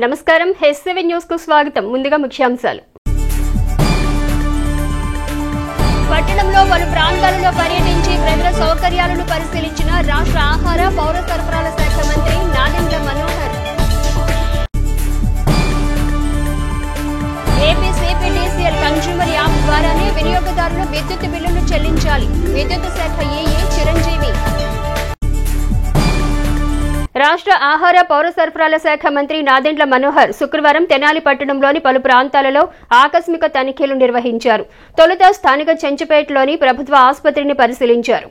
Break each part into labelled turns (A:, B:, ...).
A: నమస్కారం హెస్7 న్యూస్ కు స్వాగతం. ముందుగా ముఖ్యాంశాలు. పట్టణంలో పలు ప్రాంతాలలో పర్యటించి ప్రజల సౌకర్యాలను పరిశీలించిన రాష్ట్ర ఆహార పౌర సరఫరాల శాఖ మంత్రి Nadendla Manohar. AP CPDCL consumer app ద్వారానే వినియోగదారులు విద్యుత్ బిల్లులు చెల్లించాలి. విద్యుత్ శాఖ ఏఈ చిరంజీవి. రాష్ట్ర ఆహార పౌర సరఫరాల శాఖ మంత్రి నాదెండ్ల మనోహర్ శుక్రవారం తెనాలి పట్టణంలోని పలు ప్రాంతాలలో ఆకస్మిక తనిఖీలు నిర్వహించారు. తొలుత స్థానిక చెంచుపేటలోని ప్రభుత్వ ఆసుపత్రిని పరిశీలించారు.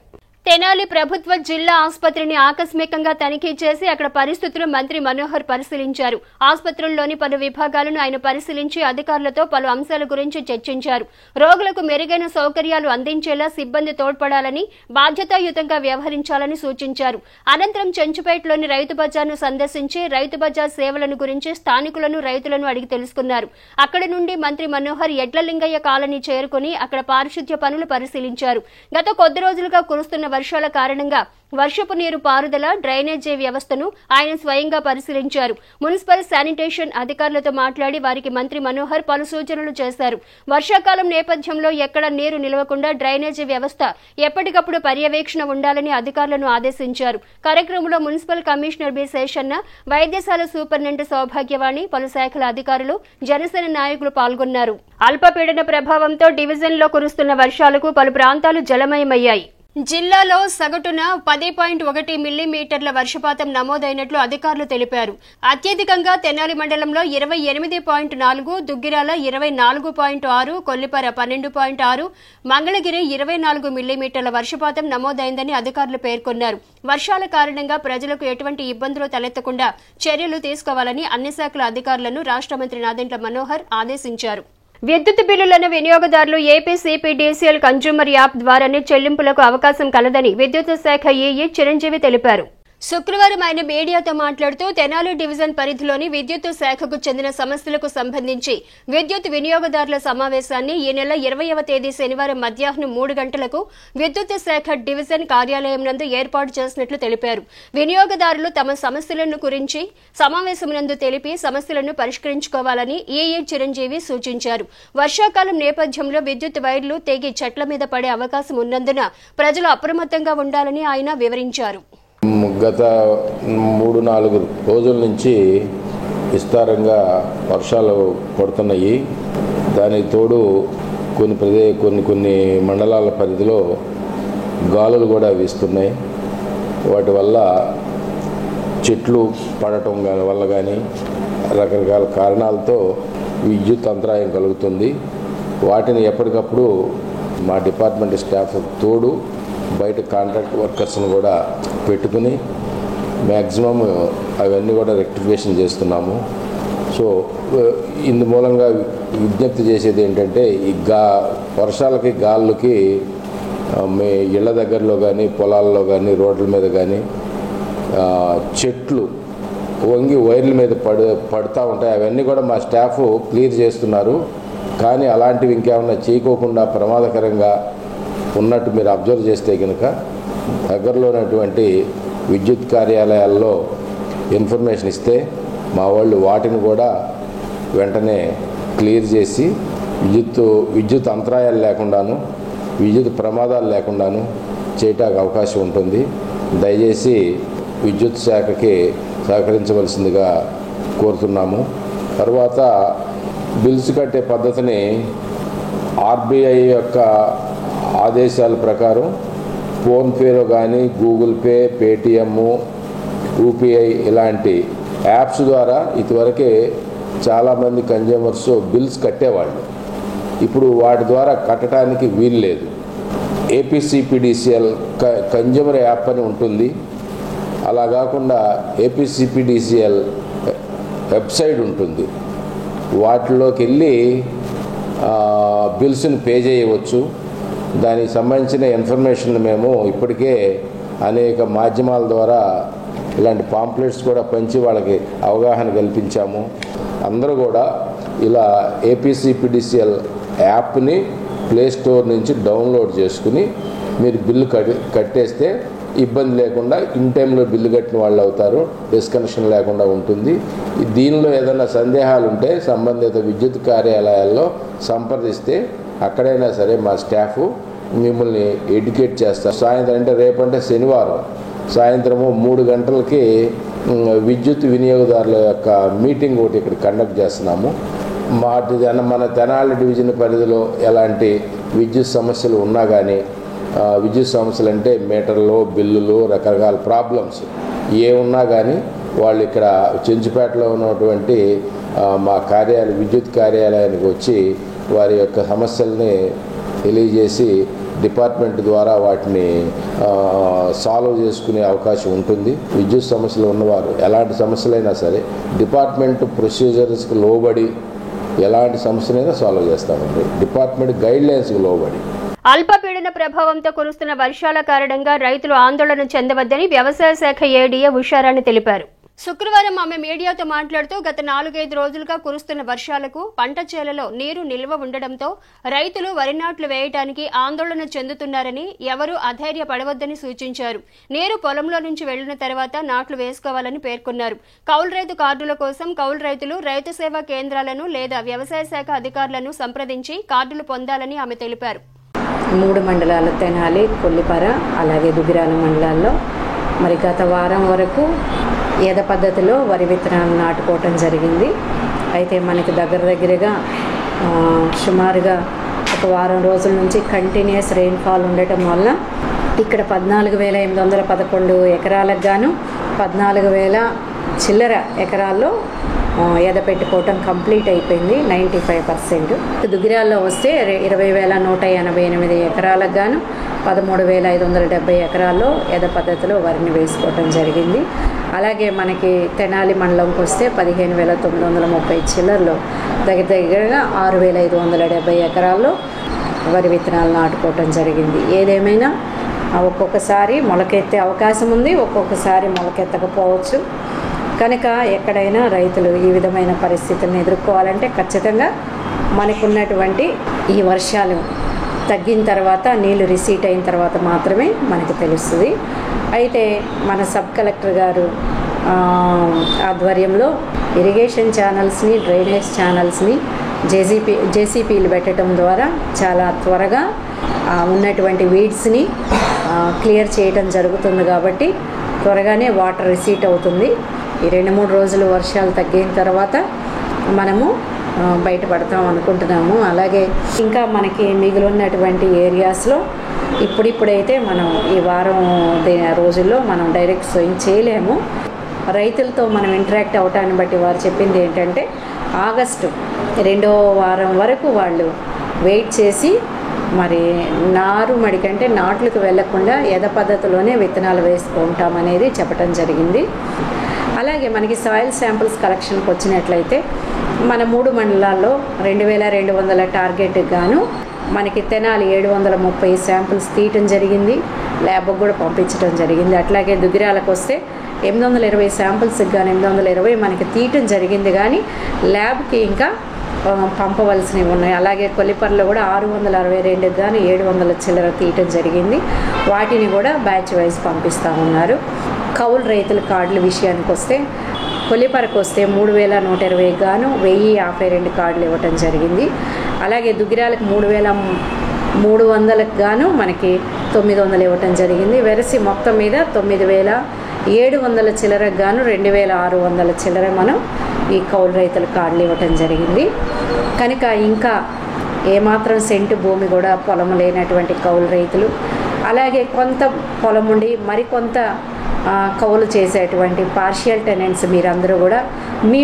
A: తెనాలి ప్రభుత్వ జిల్లా ఆసుపత్రిని ఆకస్మికంగా తనిఖీ చేసి అక్కడ పరిస్థితులు మంత్రి మనోహర్ పరిశీలించారు. ఆసుపత్రుల్లోని పలు విభాగాలను ఆయన పరిశీలించి అధికారులతో పలు అంశాల గురించి చర్చించారు. రోగులకు మెరుగైన సౌకర్యాలు అందించేలా సిబ్బంది తోడ్పడాలని, బాధ్యతాయుతంగా వ్యవహరించాలని సూచించారు. అనంతరం చెంచుపేటలోని రైతు బజార్ను సందర్శించి రైతు బజార్ సేవలను గురించి స్థానికులను, రైతులను అడిగి తెలుసుకున్నారు. అక్కడి నుండి మంత్రి మనోహర్ ఎడ్లలింగయ్య కాలనీ చేరుకుని అక్కడ పారిశుద్ధ్య పనులు పరిశీలించారు. గత కొద్ది రోజులుగా కురుస్తున్న వర్షాల కారణంగా వర్షపు నీరు పారుదల, డ్రైనేజీ వ్యవస్థను ఆయన స్వయంగా పరిశీలించారు. మున్సిపల్ శానిటేషన్ అధికారులతో మాట్లాడి వారికి మంత్రి మనోహర్ పలు సూచనలు చేశారు. వర్షాకాలం నేపథ్యంలో ఎక్కడ నీరు నిలవకుండా డ్రైనేజీ వ్యవస్థ ఎప్పటికప్పుడు పర్యవేక్షణ ఉండాలని అధికారులను ఆదేశించారు. కార్యక్రమంలో మున్సిపల్ కమిషనర్ బి శేషన్న, వైద్యశాల సూపరింటెండెంట్ సౌభాగ్యవాణి, పలు శాఖల అధికారులు, జనసేన నాయకులు పాల్గొన్నారు. అల్పపీడన ప్రభావంతో డివిజన్లో కురుస్తున్న వర్షాలకు పలు ప్రాంతాలు జలమయమయ్యాయి. జిల్లాలో సగటున 10.1 మిల్లీమీటర్ల వర్షపాతం నమోదైనట్లు అధికారులు తెలిపారు. అత్యధికంగా తెనాలి మండలంలో 28.4, దుగ్గిరాల 24.6, కొల్లిపర 12.6, మంగళగిరి 24 మిల్లీమీటర్ల వర్షపాతం నమోదైందని అధికారులు పేర్కొన్నారు. వర్షాల కారణంగా ప్రజలకు ఎటువంటి ఇబ్బందులు తలెత్తకుండా చర్యలు తీసుకోవాలని అన్ని శాఖల అధికారులను రాష్ట్ర మంత్రి నాదెండ్ల మనోహర్ ఆదేశించారు. విద్యుత్ బిల్లులను వినియోగదారులు ఏపీ సిపిడిసిఎల్ కన్స్యూమర్ యాప్ ద్వారానే చెల్లింపులకు అవకాశం కలదని విద్యుత్ శాఖ ఏఈ చిరంజీవి తెలిపారు. శుక్రవారం ఆయన మీడియాతో మాట్లాడుతూ తెనాలి డివిజన్ పరిధిలోని విద్యుత్ శాఖకు చెందిన సమస్యలకు సంబంధించి విద్యుత్ వినియోగదారుల సమావేశాన్ని ఈ నెల 20వ తేదీ శనివారం మధ్యాహ్నం 3 గంటలకు విద్యుత్ శాఖ డివిజన్ కార్యాలయం నందు ఏర్పాటు చేసినట్లు తెలిపారు. వినియోగదారులు తమ సమస్యలను గురించి సమావేశం నందు తెలిపి సమస్యలను పరిష్కరించుకోవాలని ఏఈ చిరంజీవి సూచించారు. వర్షాకాలం నేపథ్యంలో విద్యుత్ వైర్లు తెగి చెట్ల మీద పడే అవకాశం ఉన్నందున ప్రజలు అప్రమత్తంగా ఉండాలని ఆయన వివరించారు.
B: గత 3-4 రోజుల నుంచి విస్తారంగా వర్షాలు పడుతున్నాయి. దానికి తోడు కొన్ని మండలాల పరిధిలో గాలులు కూడా వీస్తున్నాయి. వాటి వల్ల చెట్లు పడటం వల్ల కానీ రకరకాల కారణాలతో విద్యుత్ అంతరాయం కలుగుతుంది. వాటిని ఎప్పటికప్పుడు మా డిపార్ట్మెంట్ స్టాఫ్ తోడు బయట కాంట్రాక్ట్ వర్కర్స్ని కూడా పెట్టుకుని మ్యాక్సిమం అవన్నీ కూడా రెక్టిఫికేషన్ చేస్తున్నాము. సో ఇందు మూలంగా విజ్ఞప్తి చేసేది ఏంటంటే ఈ వర్షాలకి గాలులకి మీ ఇళ్ల దగ్గరలో కానీ పొలాల్లో కానీ రోడ్ల మీద కానీ చెట్లు వంగి వైర్ల మీద పడుతూ ఉంటాయి. అవన్నీ కూడా మా స్టాఫ్ క్లియర్ చేస్తున్నారు. కానీ అలాంటివి ఇంకేమన్నా చేయకోకుండా ప్రమాదకరంగా ఉన్నట్టు మీరు అబ్జర్వ్ చేస్తే కనుక దగ్గరలో ఉన్నటువంటి విద్యుత్ కార్యాలయాల్లో ఇన్ఫర్మేషన్ ఇస్తే మా వాళ్ళు వాటిని కూడా వెంటనే క్లియర్ చేసి విద్యుత్ అంతరాయాలు లేకుండాను, విద్యుత్ ప్రమాదాలు లేకుండాను చేయటానికి అవకాశం ఉంటుంది. దయచేసి విద్యుత్ శాఖకి సహకరించవలసిందిగా కోరుతున్నాము. తర్వాత బిల్స్ కట్టే పద్ధతిని ఆర్బీఐ యొక్క ఆదేశాల ప్రకారం ఫోన్పేలో కానీ గూగుల్ పే, పేటిఎం, యూపీఐ ఇలాంటి యాప్స్ ద్వారా ఇదివరకే చాలామంది కన్జ్యూమర్స్ బిల్స్ కట్టేవాళ్ళు. ఇప్పుడు వాటి ద్వారా కట్టడానికి వీలు లేదు. ఏపీ సిపిడిసిఎల్ కన్జ్యూమర్ యాప్ అని ఉంటుంది. అలా కాకుండా ఏపీ సిపిడిసిఎల్ వెబ్సైట్ ఉంటుంది. వాటిలోకి వెళ్ళి బిల్స్ని పే చేయవచ్చు. దానికి సంబంధించిన ఇన్ఫర్మేషన్ మేము ఇప్పటికే అనేక మాధ్యమాల ద్వారా ఇలాంటి పాంప్లెట్స్ కూడా పంచి వాళ్ళకి అవగాహన కల్పించాము. అందరూ కూడా ఇలా ఏపీసీపీడీసీఎల్ యాప్ని ప్లే స్టోర్ నుంచి డౌన్లోడ్ చేసుకుని మీరు బిల్లు కట్టేస్తే ఇబ్బంది లేకుండా ఇన్ టైంలో బిల్లు కట్టిన వాళ్ళు అవుతారు, డిస్కనెక్షన్ లేకుండా ఉంటుంది. దీనిలో ఏదైనా సందేహాలు ఉంటే సంబంధిత విద్యుత్ కార్యాలయాల్లో సంప్రదిస్తే అక్కడైనా సరే మా స్టాఫ్ మిమ్మల్ని ఎడ్యుకేట్ చేస్తారు. సాయంత్రం అంటే రేపంటే శనివారం సాయంత్రము 3 గంటలకి విద్యుత్ వినియోగదారుల యొక్క మీటింగ్ ఒకటి ఇక్కడ కండక్ట్ చేస్తున్నాము. మన తెనాలి డివిజన్ పరిధిలో ఎలాంటి విద్యుత్ సమస్యలు ఉన్నా కానీ, విద్యుత్ సమస్యలు అంటే మీటర్లు, బిల్లులు, రకరకాల ప్రాబ్లమ్స్ ఏ ఉన్నా కానీ వాళ్ళు ఇక్కడ చెంచుపేటలో ఉన్నటువంటి మా విద్యుత్ కార్యాలయానికి వచ్చి వారి యొక్క సమస్యల్ని తెలియజేసి డిపార్ట్మెంట్ ద్వారా వాటిని సాల్వ్ చేసుకునే అవకాశం ఉంటుంది. విద్యుత్ సమస్యలు ఉన్నవారు ఎలాంటి సమస్యలైనా సరే డిపార్ట్మెంట్ ప్రొసీజర్స్కి లోబడి ఎలాంటి సమస్యలైనా సాల్వ్ చేస్తామండి, డిపార్ట్మెంట్ గైడ్లైన్స్కి లోబడి.
A: అల్పపీడన ప్రభావంతో కురుస్తున్న వర్షాల కారణంగా రైతులు ఆందోళన చెందవద్దని వ్యవసాయ శాఖ ఏడీఏ ఉషారాణి తెలిపారు. శుక్రవారం ఆమె మీడియాతో మాట్లాడుతూ గత 4-5 రోజులుగా కురుస్తున్న వర్షాలకు పంట చేలలో నీరు నిల్వ ఉండడంతో రైతులు వరి నాట్లు వేయడానికి ఆందోళన చెందుతున్నారని, ఎవరూ అధైర్యపడవద్దని సూచించారు. నీరు పొలంలో నుంచి వెళ్లిన తర్వాత నాట్లు వేసుకోవాలని పేర్కొన్నారు. కౌలు రైతు కార్డుల కోసం కౌలు రైతులు రైతు సేవా కేంద్రాలను లేదా వ్యవసాయ శాఖ అధికారులను సంప్రదించి కార్డులు పొందాలని ఆమె తెలిపారు.
C: 3 మండలాలు తెనాలి, కొల్లిపర, అలాగే దుగ్గిరాల మండలాల్లో మరి గత వారం వరకు ఏద పద్ధతిలో వరి విత్తనాలు నాటుకోవటం జరిగింది. అయితే మనకి దగ్గరగా సుమారుగా ఒక వారం రోజుల నుంచి కంటిన్యూస్ రెయిన్ఫాల్ ఉండటం వల్ల ఇక్కడ 14,811 ఎకరాలకు గాను 14,000 చిల్లర ఎకరాల్లో ఎద పెట్టుకోవటం కంప్లీట్ అయిపోయింది, 95%. దుగ్గిరాల్లో వస్తే 20,188 ఎకరాలకు గాను 13,570 ఎకరాల్లో ఎద పద్ధతిలో వరిని వేసుకోవటం జరిగింది. అలాగే మనకి తెనాలి మండలంకి వస్తే 15,930 చిల్లర్లో దగ్గరగా 6,570 ఎకరాల్లో వరి విత్తనాలు నాటుకోవటం జరిగింది. ఏదేమైనా ఒక్కొక్కసారి మొలకెత్తే అవకాశం ఉంది, ఒక్కొక్కసారి మొలకెత్తకపోవచ్చు. కనుక ఎక్కడైనా రైతులు ఈ విధమైన పరిస్థితులను ఎదుర్కోవాలంటే ఖచ్చితంగా మనకున్నటువంటి ఈ వర్షాలు తగ్గిన తర్వాత, నీళ్లు రిసీట్ అయిన తర్వాత మాత్రమే మనకు తెలుస్తుంది. అయితే మన సబ్ కలెక్టర్ గారు ఆధ్వర్యంలో ఇరిగేషన్ ఛానల్స్ని, డ్రైనేజ్ ఛానల్స్ని జేసీపీలు పెట్టడం ద్వారా చాలా త్వరగా ఉన్నటువంటి వీడ్స్ని క్లియర్ చేయడం జరుగుతుంది. కాబట్టి త్వరగానే వాటర్ రిసీట్ అవుతుంది. ఈ 2-3 రోజులు వర్షాలు తగ్గిన తర్వాత మనము బయటపడతాం అనుకుంటున్నాము. అలాగే ఇంకా మనకి మిగిలినటువంటి ఏరియాస్లో ఇప్పుడైతే మనం ఈ వారం రోజుల్లో మనం డైరెక్ట్ సోయింగ్ చేయలేము. రైతులతో మనం ఇంటరాక్ట్ అవటాన్ని బట్టి వారు చెప్పింది ఏంటంటే ఆగస్టు 2వ వారం వరకు వాళ్ళు వెయిట్ చేసి మరి నారుమడి కంటే నాట్లకు వెళ్లకుండా యథ పద్ధతిలోనే విత్తనాలు వేసుకుంటామనేది చెప్పడం జరిగింది. అలాగే మనకి సాయిల్ శాంపిల్స్ కలెక్షన్కి వచ్చినట్లయితే మన 3 మండలాల్లో 2,200 టార్గెట్ గాను మనకి తెనాలి 730 శాంపిల్స్ తీయటం జరిగింది, ల్యాబ్కి కూడా పంపించడం జరిగింది. అట్లాగే దుగ్గిరాలకు వస్తే 820 శాంపిల్స్కి కానీ 820 మనకి తీయటం జరిగింది, కానీ ల్యాబ్కి ఇంకా పంపవలసినవి ఉన్నాయి. అలాగే కొల్లిపర్లో కూడా 662 కానీ 700 చిల్లర తీయటం జరిగింది. వాటిని కూడా బ్యాచ్ వైజ్ పంపిస్తూ ఉన్నారు. కౌలు రైతుల కార్డుల విషయానికి వస్తే కొల్లిపరకు వస్తే 3,120 గాను 1,052 కార్డులు ఇవ్వటం జరిగింది. అలాగే దుగ్గిరాలకు 3,300 గాను మనకి 900 ఇవ్వటం జరిగింది. వెరసి మొత్తం మీద 9,700 చిల్లరకు గాను 2,600 చిల్లర మనం ఈ కౌలు రైతుల కార్డులు ఇవ్వటం జరిగింది. కనుక ఇంకా ఏమాత్రం సెంటు భూమి కూడా పొలం లేనటువంటి కౌలు రైతులు, అలాగే కొంత పొలం ఉండి మరికొంత కౌలు చేసేటువంటి పార్షియల్ టెనెంట్స్ మీరందరూ కూడా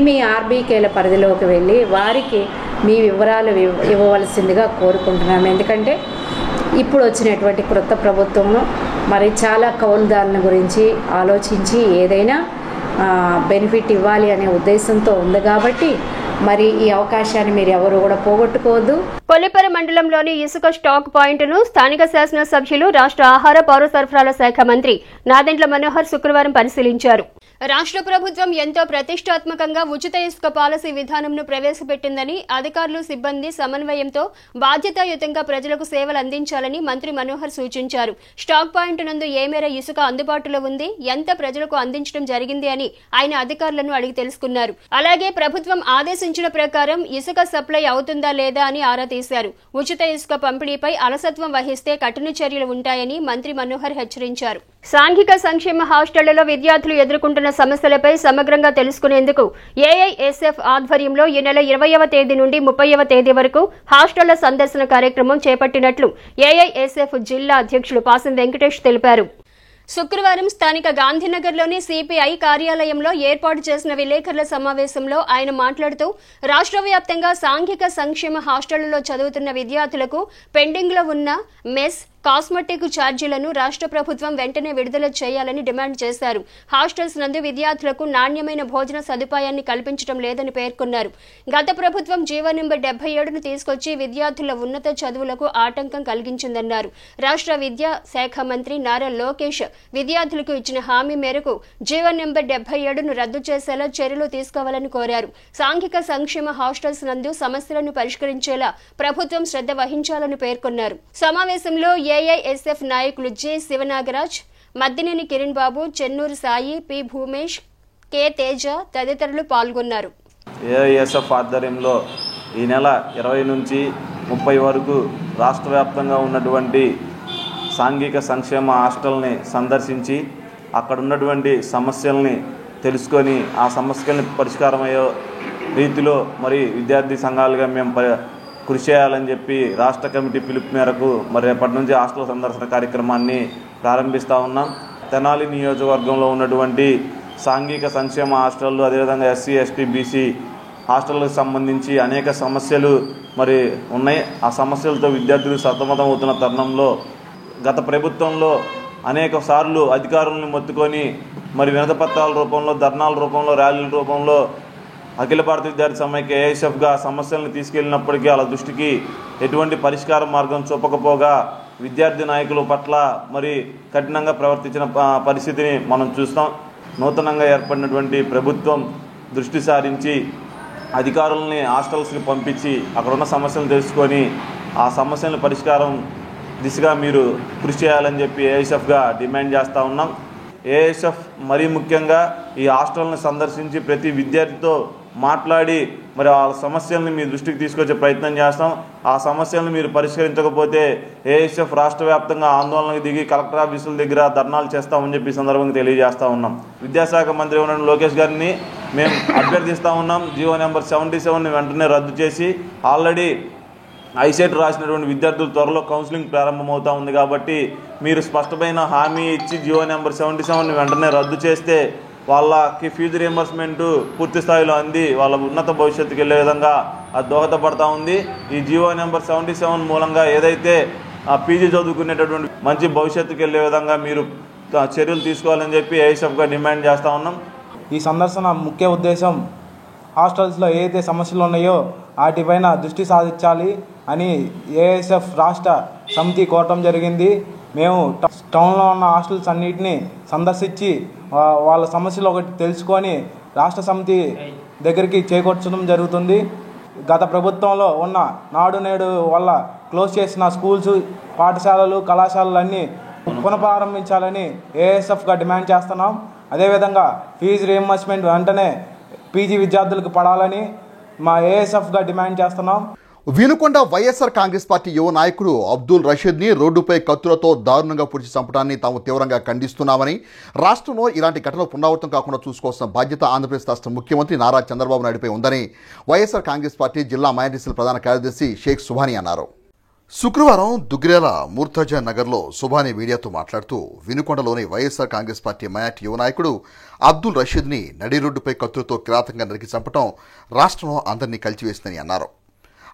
C: మీ ఆర్బీకేల పరిధిలోకి వెళ్ళి వారికి మీ వివరాలు ఇవ్వవలసిందిగా కోరుకుంటున్నాము. ఎందుకంటే ఇప్పుడు వచ్చినటువంటి కొత్త ప్రభుత్వంలో మరి చాలా కౌలుదారుల గురించి ఆలోచించి ఏదైనా బెనిఫిట్ ఇవ్వాలి అనే ఉద్దేశంతో ఉంది. కాబట్టి మరి ఈ అవకాశాన్ని మీరు ఎవరు కూడా పోగొట్టుకోవద్దు.
A: కొల్లిపర మండలంలోని ఇసుక స్టాక్ పాయింట్ను స్థానిక శాసనసభ్యులు, రాష్ట్ర ఆహార పౌర సరఫరాల శాఖ మంత్రి నాదెండ్ల మనోహర్ శుక్రవారం పరిశీలించారు. రాష్ట్ర ప్రభుత్వం ఎంతో ప్రతిష్టాత్మకంగా ఉచిత ఇసుక పాలసీ విధానంను ప్రవేశపెట్టిందని అధికారులు సిబ్బంది సమన్వయంతో బాధ్యతాయుతంగా ప్రజలకు సేవలు అందించాలని మంత్రి మనోహర్ సూచించారు. స్టాక్ పాయింట్ నందు ఏ మేర ఇసుక అందుబాటులో ఉంది, ఎంత ప్రజలకు అందించడం జరిగింది అని ఆయన అధికారులను అడిగి తెలుసుకున్నారు. అలాగే ప్రభుత్వం ఆదేశించిన ప్రకారం ఇసుక సప్లై అవుతుందా లేదా అని ఆరా తీశారు. ఉచిత ఇసుక పంపిణీపై అలసత్వం వహిస్తే కఠిన చర్యలు ఉంటాయని మంత్రి మనోహర్ హెచ్చరించారు. సాంఘిక సంక్షేమ హాస్టళ్లలో విద్యార్థులు ఎదుర్కొంటున్న సమస్యలపై సమగ్రంగా తెలుసుకునేందుకు ఏఐఎస్ఎఫ్ ఆధ్వర్యంలో ఈ నెల 20వ తేదీ నుండి 30వ తేదీ వరకు హాస్టళ్ల సందర్శన కార్యక్రమం చేపట్టినట్లు ఏఐఎస్ఎఫ్ జిల్లా అధ్యక్షులు పాసం వెంకటేష్ తెలిపారు. శుక్రవారం స్థానిక గాంధీనగర్లోని సిపిఐ కార్యాలయంలో ఏర్పాటు చేసిన విలేకరుల సమావేశంలో ఆయన మాట్లాడుతూ రాష్ట్ర వ్యాప్తంగా సాంఘిక సంక్షేమ హాస్టళ్లలో చదువుతున్న విద్యార్థులకు పెండింగ్లో ఉన్న మెస్, కాస్మెటిక్ ఛార్జీలను రాష్ట్ర ప్రభుత్వం వెంటనే విడుదల చేయాలని డిమాండ్ చేశారు. హాస్టల్స్ నందు విద్యార్థులకు నాణ్యమైన భోజన సదుపాయాన్ని కల్పించడం లేదని పేర్కొన్నారు. గత ప్రభుత్వం జీవో నెంబర్ 77ను తీసుకొచ్చి విద్యార్థుల ఉన్నత చదువులకు ఆటంకం కలిగించిందన్నారు. రాష్ట్ర విద్యా శాఖ మంత్రి నారా లోకేష్ విద్యార్థులకు ఇచ్చిన హామీ మేరకు జీవో నెంబర్ 77ను రద్దు చేసేలా చర్యలు తీసుకోవాలని కోరారు. సాంఘిక సంక్షేమ హాస్టల్స్ నందు సమస్యలను పరిష్కరించేలా ప్రభుత్వం శ్రద్ధ వహించాలని పేర్కొన్నారు. సమావేశంలో ఏఐఎస్ఎఫ్ నాయకులు జె శివనాగరాజ్, మద్దినేని కిరణ్ బాబు, చెన్నూరు సాయి, పి భూమేష్, కె తేజ తదితరులు పాల్గొన్నారు.
D: ఏఐఎస్ఎఫ్ ఆధ్వర్యంలో ఈ నెల 20 నుంచి 30 వరకు రాష్ట్ర వ్యాప్తంగా ఉన్నటువంటి సాంఘిక సంక్షేమ హాస్టల్ని సందర్శించి అక్కడ ఉన్నటువంటి సమస్యల్ని తెలుసుకొని ఆ సమస్యల్ని పరిష్కారమయ్యే రీతిలో మరి విద్యార్థి సంఘాలుగా మేము కృషి చేయాలని చెప్పి రాష్ట్ర కమిటీ పిలుపు మేరకు మరి రేపటి నుంచి హాస్టల్ సందర్శన కార్యక్రమాన్ని ప్రారంభిస్తూ ఉన్నాం. తెనాలి నియోజకవర్గంలో ఉన్నటువంటి సాంఘిక సంక్షేమ హాస్టళ్ళు, అదేవిధంగా ఎస్సీ, ఎస్టీ, బీసీ హాస్టళ్లకు సంబంధించి అనేక సమస్యలు మరి ఉన్నాయి. ఆ సమస్యలతో విద్యార్థులు సతమతం అవుతున్న తరుణంలో గత ప్రభుత్వంలో అనేక సార్లు అధికారులను మొత్తుకొని మరి వినతిపత్రాల రూపంలో, ధర్నాల రూపంలో, ర్యాలీల రూపంలో అఖిల భారత విద్యార్థి సమైక్య ఏఐఎస్ఎఫ్గా సమస్యలను తీసుకెళ్లినప్పటికీ వాళ్ళ దృష్టికి ఎటువంటి పరిష్కార మార్గం చూపకపోగా విద్యార్థి నాయకుల పట్ల మరి కఠినంగా ప్రవర్తించిన పరిస్థితిని మనం చూస్తాం. నూతనంగా ఏర్పడినటువంటి ప్రభుత్వం దృష్టి సారించి అధికారులని హాస్టల్స్కి పంపించి అక్కడ ఉన్న సమస్యలను తెలుసుకొని ఆ సమస్యలను పరిష్కారం దిశగా మీరు కృషి చేయాలని చెప్పి ఏఐఎస్ఎఫ్గా డిమాండ్ చేస్తూ ఉన్నాం. ఏఐఎస్ఎఫ్ మరీ ముఖ్యంగా ఈ హాస్టల్ని సందర్శించి ప్రతి విద్యార్థితో మాట్లాడి మరి ఆ సమస్యల్ని మీ దృష్టికి తీసుకొచ్చే ప్రయత్నం చేస్తాం. ఆ సమస్యలను మీరు పరిష్కరించకపోతే ఏఐఎస్ఎఫ్ రాష్ట్ర వ్యాప్తంగా ఆందోళనకు దిగి కలెక్టర్ ఆఫీసుల దగ్గర ధర్నాలు చేస్తామని చెప్పి సందర్భంగా తెలియజేస్తూ ఉన్నాం. విద్యాశాఖ మంత్రి ఉన్న లోకేష్ గారిని మేము అభ్యర్థిస్తూ ఉన్నాం. జీవో నెంబర్ 77ని వెంటనే రద్దు చేసి ఆల్రెడీ ఐసెట్ రాసినటువంటి విద్యార్థులు త్వరలో కౌన్సిలింగ్ ప్రారంభమవుతూ ఉంది కాబట్టి మీరు స్పష్టమైన హామీ ఇచ్చి జీవో నెంబర్ 77ని వెంటనే రద్దు చేస్తే వాళ్ళకి ఫీజు రియంబర్స్మెంట్ పూర్తి స్థాయిలో అంది వాళ్ళ ఉన్నత భవిష్యత్తుకి వెళ్ళే విధంగా అది దోహదపడతా ఉంది. ఈ జీవో నెంబర్ 77 మూలంగా ఏదైతే పీజీ చదువుకునేటటువంటి మంచి భవిష్యత్తుకి వెళ్ళే విధంగా మీరు చర్యలు తీసుకోవాలని చెప్పి ఏఐఎస్ఎఫ్గా డిమాండ్ చేస్తూ ఉన్నాం.
E: ఈ సందర్శన ముఖ్య ఉద్దేశం హాస్టల్స్లో ఏదైతే సమస్యలు ఉన్నాయో వాటిపైన దృష్టి సాధించాలి అని ఏఐఎస్ఎఫ్ రాష్ట్ర సమితి కోరటం జరిగింది. మేము టౌన్లో ఉన్న హాస్టల్స్ అన్నిటినీ సందర్శించి వాళ్ళ సమస్యలు ఒకటి తెలుసుకొని రాష్ట్ర సమితి దగ్గరికి చేకూర్చడం జరుగుతుంది. గత ప్రభుత్వంలో ఉన్న నాడు నేడు వల్ల క్లోజ్ చేసిన స్కూల్స్, పాఠశాలలు, కళాశాలలన్నీ పునఃప్రారంభించాలని ఏఐఎస్ఎఫ్గా డిమాండ్ చేస్తున్నాం. అదేవిధంగా ఫీజు రియంబర్స్మెంట్ వెంటనే పీజీ విద్యార్థులకు పడాలని మా ఏఐఎస్ఎఫ్గా డిమాండ్ చేస్తున్నాం.
F: వినుకొండ వైఎస్ఆర్ కాంగ్రెస్ పార్టీ యువ నాయకుడు అబ్దుల్ రషీద్ని రోడ్డుపై కత్తులతో దారుణంగా పొడిచి చంపడాన్ని తాము తీవ్రంగా ఖండిస్తున్నామని, రాష్ట్రంలో ఇలాంటి ఘటనలు పునరావృతం కాకుండా చూసుకోవాల్సిన బాధ్యత ఆంధ్రప్రదేశ్ రాష్ట్ర ముఖ్యమంత్రి నారా చంద్రబాబు నాయుడుపై ఉందని వైఎస్ఆర్ కాంగ్రెస్ పార్టీ జిల్లా మైనారిటీల ప్రధాన కార్యదర్శి షేక్ సుభానీ అన్నారు. శుక్రవారం దుగ్గిరాల మూర్తజా నగర్లో సుభానీ మీడియాతో మాట్లాడుతూ వినుకొండలోని వైఎస్ఆర్ కాంగ్రెస్ పార్టీ మైనారిటీ యువ నాయకుడు అబ్దుల్ రషీద్ని నడి రోడ్డుపై కత్తులతో కిరాతకంగా నరికి చంపడం రాష్ట్రంలో అందరినీ కలిచివేసిందని అన్నారు.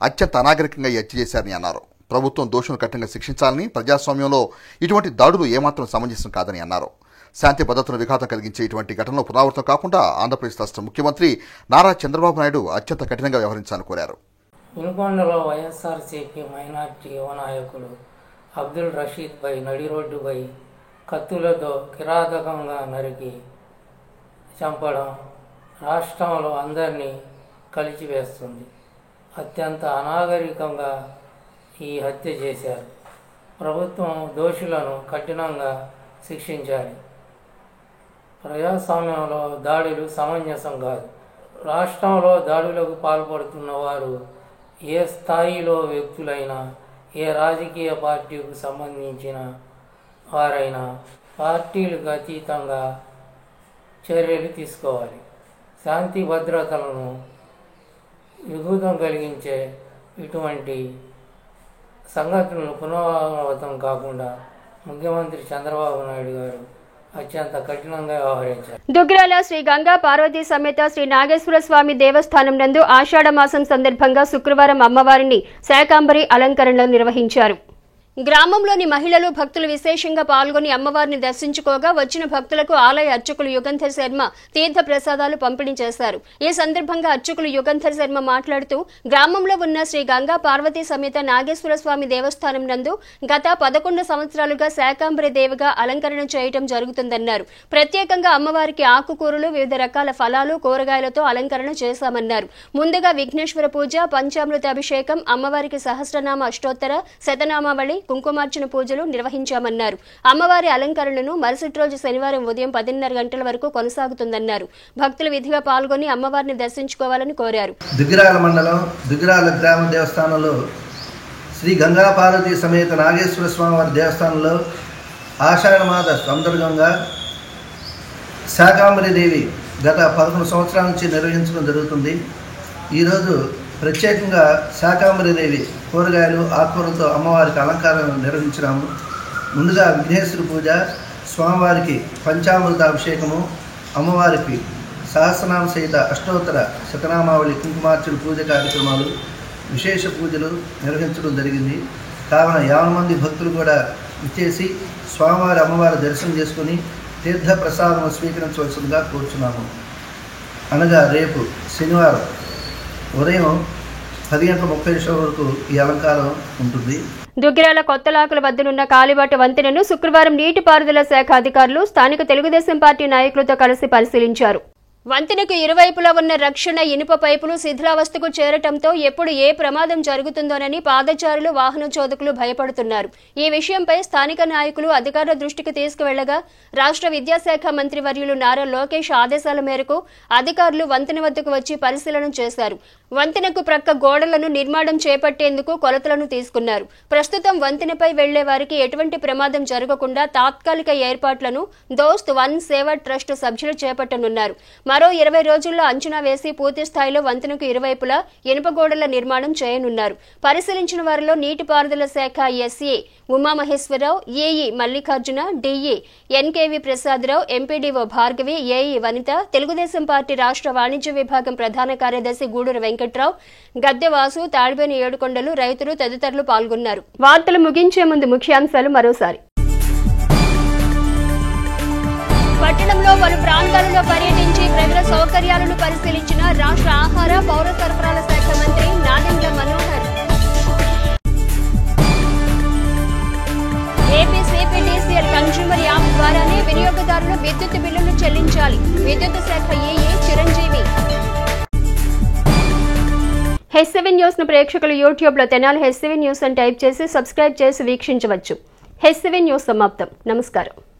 F: అత్యంత అనాగరికంగా హత్య చేశారని అన్నారు. ప్రభుత్వం దోషులను కఠినంగా శిక్షించాలని, ప్రజాస్వామ్యంలో ఇటువంటి దాడులు ఏమాత్రం సమంజసం కాదని అన్నారు. శాంతి భద్రతను విఘాతం కలిగించే ఇటువంటి ఘటనలు పునరావృతం కాకుండా ఆంధ్రప్రదేశ్ రాష్ట్ర ముఖ్యమంత్రి నారా చంద్రబాబు నాయుడు అత్యంత కఠినంగా వ్యవహరించాలని కోరారు.
G: వినుకొండలో వైఎస్ఆర్సీపీ మైనార్టీ యువ నాయకుడు అబ్దుల్ రషీద్పై నడి రోడ్డుపై కత్తులతో కిరాతకంగా నరికి చంపడం రాష్ట్రంలో అందరినీ కలిచివేస్తుంది. అత్యంత అనాగరికంగా ఈ హత్య చేశారు. ప్రభుత్వం దోషులను కఠినంగా శిక్షించాలి. ప్రజాస్వామ్యంలో దాడులు సమంజసం కాదు. రాష్ట్రంలో దాడులకు పాల్పడుతున్న వారు ఏ స్థాయిలో వ్యక్తులైనా, ఏ రాజకీయ పార్టీకి సంబంధించిన వారైనా పార్టీలకు అతీతంగా చర్యలు తీసుకోవాలి. శాంతి భద్రతలను విఘాతం కలిగించే ఇటువంటి సంఘటనలు పునరావృతం కాకుండా ముఖ్యమంత్రి చంద్రబాబు నాయుడు గారు అత్యంత కఠినంగా వ్యవహరించారు.
A: దుగ్గిరాల శ్రీ గంగా పార్వతీ సమేత శ్రీ నాగేశ్వర స్వామి దేవస్థానం నందు ఆషాఢ మాసం సందర్భంగా శుక్రవారం అమ్మవారిని శాకాంబరి అలంకరణలు నిర్వహించారు. గ్రామంలోని మహిళలు భక్తులు విశేషంగా పాల్గొని అమ్మవారిని దర్శించుకోగా వచ్చిన భక్తులకు ఆలయ అర్చకులు యుగంధర్ శర్మ తీర్థ ప్రసాదాలు పంపిణీ చేశారు. ఈ సందర్భంగా అర్చకులు యుగంధర్ శర్మ మాట్లాడుతూ గ్రామంలో ఉన్న శ్రీ గంగా పార్వతీ సమేత నాగేశ్వర స్వామి దేవస్థానం నందు గత 11 సంవత్సరాలుగా శాకాంబరి దేవిగా అలంకరణ చేయటం జరుగుతుందన్నారు. ప్రత్యేకంగా అమ్మవారికి ఆకుకూరలు, వివిధ రకాల ఫలాలు, కూరగాయలతో అలంకరణ చేశామన్నారు. ముందుగా విఘ్నేశ్వర పూజ, పంచామృత అభిషేకం, అమ్మవారికి సహస్రనామ అష్టోత్తర శతనామావళి, కుంకుమార్చన పూజలు నిర్వహించామన్నారు. అమ్మవారి అలంకరణను మరుసటి రోజు శనివారం ఉదయం 10:30 గంటల వరకు కొనసాగుతుందన్నారు. భక్తులు విధిగా పాల్గొని అమ్మవారిని దర్శించుకోవాలని కోరారు.
H: దుగ్గిరాల మండలం దుగ్గిరాల గ్రామ దేవస్థానంలో శ్రీ గంగా పార్వతీ సమేత నాగేశ్వర స్వామి వారి దేవస్థానంలో ఆషాఢ మాస సందర్భంగా శాకాంబరి దేవి గత 11 సంవత్సరాల నుంచి నిర్వహించడం జరుగుతుంది. ఈరోజు ప్రత్యేకంగా శాకాంబరి దేవి కూరగాయలు, ఆకుకూరలతో అమ్మవారికి అలంకారం నిర్వహించినాము. ముందుగా విఘ్నేశ్వర పూజ, స్వామివారికి పంచామృత అభిషేకము, అమ్మవారికి సహస్రనామ సహిత అష్టోత్తర శతనామావళి, కుంకుమార్చన పూజ కార్యక్రమాలు, విశేష పూజలు నిర్వహించడం జరిగింది. కావున 50 మంది భక్తులు కూడా ఇచ్చేసి స్వామివారి అమ్మవారి దర్శనం చేసుకుని తీర్థ ప్రసాదం స్వీకరించవలసిందిగా కోరుచున్నాము. అనగా రేపు శనివారం ఉదయం 10:30 వరకు ఈ అలంకారం ఉంటుంది.
A: దుగ్గిరాల కొత్తలాకుల వద్దనున్న కాలిబాట వంతెనను శుక్రవారం నీటిపారుదల శాఖ అధికారులు స్థానిక తెలుగుదేశం పార్టీ నాయకులతో కలిసి పరిశీలించారు. వంతెనకు ఇరువైపులా ఉన్న రక్షణ ఇనుప పైపులు శిథిలావస్థకు చేరటంతో ఎప్పుడు ఏ ప్రమాదం జరుగుతుందోనని పాదచారులు, వాహన చోదకులు భయపడుతున్నారు. ఈ విషయంపై స్థానిక నాయకులు అధికారుల దృష్టికి తీసుకువెళ్లగా రాష్ట్ర విద్యాశాఖ మంత్రి వర్యులు నారా లోకేష్ ఆదేశాల మేరకు అధికారులు వంతెన వద్దకు వచ్చి పరిశీలన చేశారు. వంతెనకు ప్రక్క గోడలను నిర్మాణం చేపట్టేందుకు కొలతలను తీసుకున్నారు. ప్రస్తుతం వంతెనపై వెళ్లే వారికి ఎటువంటి ప్రమాదం జరగకుండా తాత్కాలిక ఏర్పాట్లను దోస్త్ వన్ సేవా ట్రస్ట్ సభ్యులు చేపట్టనున్నారు. మరో 20 రోజుల్లో అంచనా వేసి పూర్తి స్థాయిలో వంతెనకు ఇరువైపులా ఇనుప గోడల నిర్మాణం చేయనున్నారు. పరిశీలించిన వారిలో నీటిపారుదల శాఖ SA Umamaheswararao, AE Mallikarjuna, DE NKV Prasadarao, MPDO Bhargavi, AE Vanitha, Telugu Desam party రాష్ట్ర వాణిజ్య విభాగం ప్రధాన కార్యదర్శి గూడూరు వెంకట్రావు, గద్దెవాసు, తాడిబేని ఏడుకొండలు, రైతులు తదితరులు పాల్గొన్నారు. వార్తలు ముగించే ముందు ముఖ్యాంశాలు మరోసారి. పట్టణంలో పలు ప్రాంతాలలో పర్యటించి ప్రజల సౌకర్యాలను పరిశీలించిన రాష్ట్ర ఆహార, పౌర సరఫరాల శాఖ మంత్రి Nadendla Manohar. AP CPDCL consumer app ద్వారానే వినియోగదారులు విద్యుత్ బిల్లులు చెల్లించాలి. విద్యుత్ శాఖ ఏఈ చిరంజీవి. హెచ్7 న్యూస్ ను ప్రేక్షకులు యూట్యూబ్ లో తెనాలి హెచ్7 న్యూస్ అని టైప్ చేసి సబ్స్క్రైబ్ చేసి వీక్షించవచ్చు. హెచ్7 న్యూస్ సమాప్తం. నమస్కారం.